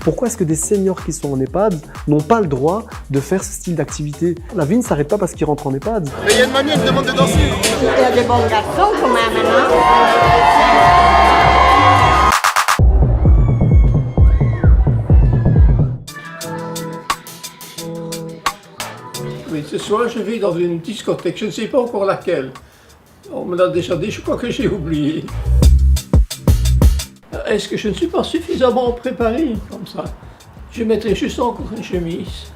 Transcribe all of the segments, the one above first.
Pourquoi est-ce que des seniors qui sont en EHPAD n'ont pas le droit de faire ce style d'activité? La vie ne s'arrête pas parce qu'ils rentrent en EHPAD. Mais il y a une mamie, elle me demande de danser. Il y a des bons garçons quand même, hein. Oui, ce soir, je vais dans une discothèque, je ne sais pas encore laquelle. On me l'a déjà dit, je crois que j'ai oublié. Est-ce que je ne suis pas suffisamment préparé comme ça? Je mettrai juste encore une chemise.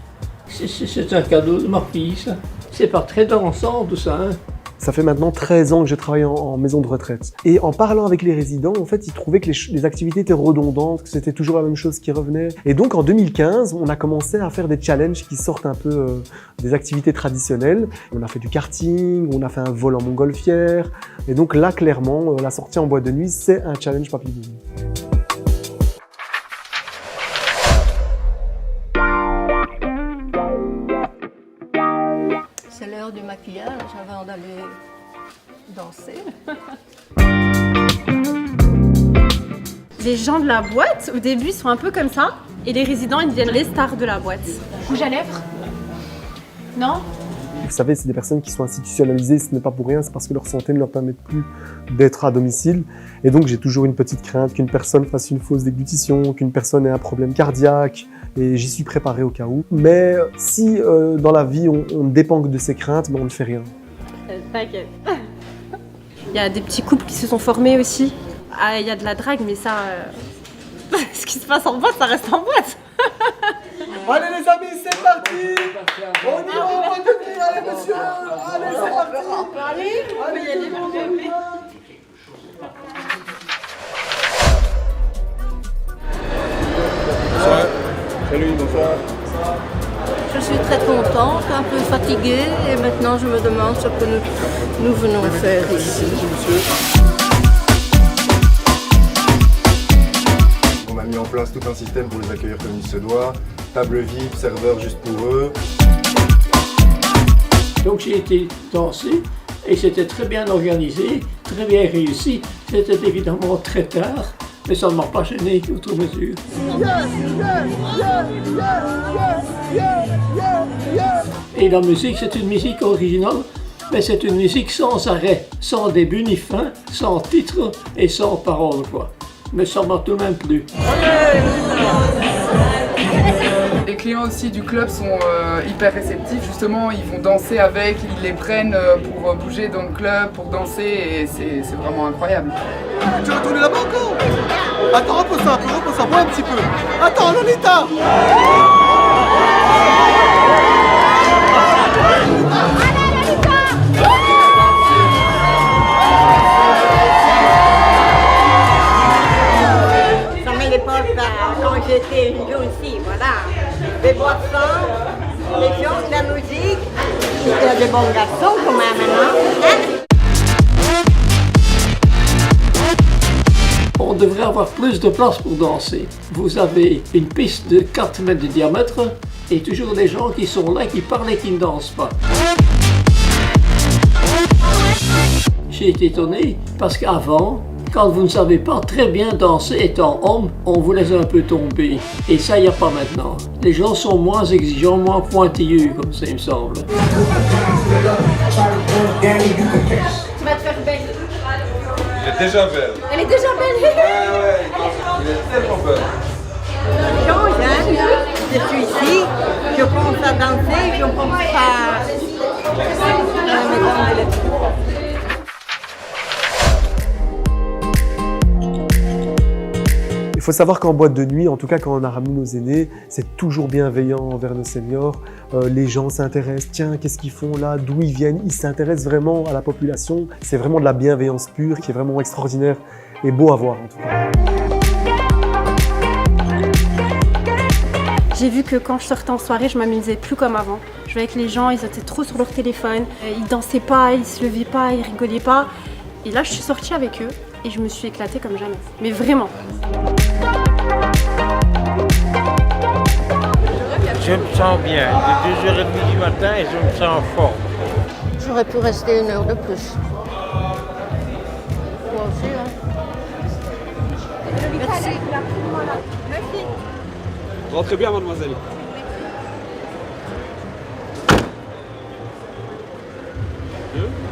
C'est un cadeau de ma fille, ça. C'est pas très dansant, tout ça, hein. Ça fait maintenant 13 ans que je travaille en maison de retraite. Et en parlant avec les résidents, en fait, ils trouvaient que les activités étaient redondantes, que c'était toujours la même chose qui revenait. Et donc, en 2015, on a commencé à faire des challenges qui sortent un peu des activités traditionnelles. On a fait du karting, on a fait un vol en montgolfière. Et donc là, clairement, la sortie en boîte de nuit, c'est un challenge papillon. C'est l'heure du maquillage avant d'aller danser. Les gens de la boîte, au début, sont un peu comme ça, et les résidents, ils deviennent les stars de la boîte. Rouge à lèvres? Non? Vous savez, c'est des personnes qui sont institutionnalisées, ce n'est pas pour rien, c'est parce que leur santé ne leur permet plus d'être à domicile. Et donc, j'ai toujours une petite crainte qu'une personne fasse une fausse déglutition, qu'une personne ait un problème cardiaque, et j'y suis préparé au cas où. Mais si dans la vie, on dépend que de ces craintes, ben, on ne fait rien. T'inquiète. Il y a des petits couples qui se sont formés aussi. Ah, il y a de la drague, mais ça... ce qui se passe en boîte, ça reste en boîte. Allez les amis, c'est parti! On y va, on va devenir, allez monsieur! Allez, c'est parti! On peut aller? On peut y aller, on peut y aller. Bonsoir. Salut, bonsoir. Je suis très contente, un peu fatiguée, et maintenant je me demande ce que nous venons faire ici. On a mis en place tout un système pour les accueillir comme il se doit. Table VIP, serveur juste pour eux. Donc j'ai été danser et c'était très bien organisé, très bien réussi. C'était évidemment très tard, mais ça ne m'a pas gêné outre mesure. Et la musique, c'est une musique originale, mais c'est une musique sans arrêt, sans début ni fin, sans titre et sans parole, quoi. Mais ça m'a tout de même plu. Les clients aussi du club sont hyper réceptifs, justement ils vont danser avec, ils les prennent pour bouger dans le club, pour danser et c'est vraiment incroyable. Tu vas tourner là-bas encore? Attends, repose ça, bois un petit peu. Attends, Lolita! Ça met les potes quand j'étais jeune aussi, voilà. Les boissons, les gens, la musique. Il y a des bons garçons quand même, hein? On devrait avoir plus de place pour danser. Vous avez une piste de 4 mètres de diamètre et toujours des gens qui sont là, qui parlent et qui ne dansent pas. J'ai été étonné parce qu'avant, quand vous ne savez pas très bien danser étant homme, on vous laisse un peu tomber. Et ça, il n'y a pas maintenant. Les gens sont moins exigeants, moins pointilleux, comme ça, il me semble. Tu vas te faire belle. Elle est déjà belle. Elle est déjà belle. Ouais, il est tellement belle. Change, hein? Je suis ici, je pense à danser, je pense à me donner le truc. Il faut savoir qu'en boîte de nuit, en tout cas quand on a ramené nos aînés, c'est toujours bienveillant envers nos seniors. Les gens s'intéressent, tiens, qu'est-ce qu'ils font là, d'où ils viennent, ils s'intéressent vraiment à la population. C'est vraiment de la bienveillance pure qui est vraiment extraordinaire et beau à voir en tout cas. J'ai vu que quand je sortais en soirée, je m'amusais plus comme avant. Je voyais que les gens, ils étaient trop sur leur téléphone, ils dansaient pas, ils se levaient pas, ils rigolaient pas. Et là, je suis sortie avec eux et je me suis éclatée comme jamais. Mais vraiment. Je me sens bien, de 2h30 du matin et je me sens fort. J'aurais pu rester 1 heure de plus. Moi aussi, hein. Merci. Merci. Rentrez bien, mademoiselle. Deux.